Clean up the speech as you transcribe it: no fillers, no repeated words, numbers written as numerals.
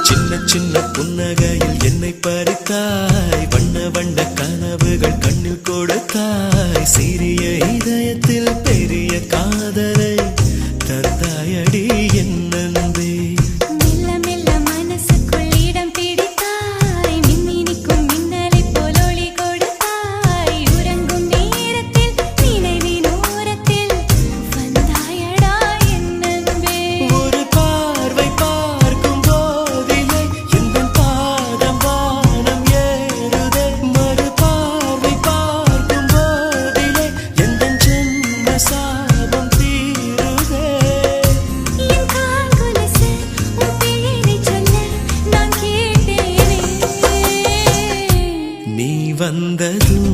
சின்ன சின்ன புன்னகையில் என்னை பறித்தாய், வண்ண வண்ண கனவுகள் கண்ணில் கொடுத்தாய், சிறிய இதயத்தில் பெரிய காதலை தந்தாயடி என் அன்பே. மெல்ல மெல்ல மனசுக்குள் இடம் பிடித்தாய், மின்னினிக்கும் மின்னலை போல் ஒளி கொடுத்தாய், உறங்கும் நேரத்தில் நினைவின் ஓரத்தில் வந்தாயடா என் அன்பே. ஒரு பார்வை பார்க்கும் போதிலே எந்தன் பாதம் வானம் ஏறுதே, மறு பார்வை பார்க்கும் போதிலே எந்தன் ஜென்ம சாபம் தீருதே. என் கால் கொலுசு உன் பெயரைச் சொல்ல நான் கேட்டேனே. நீ வந்ததும்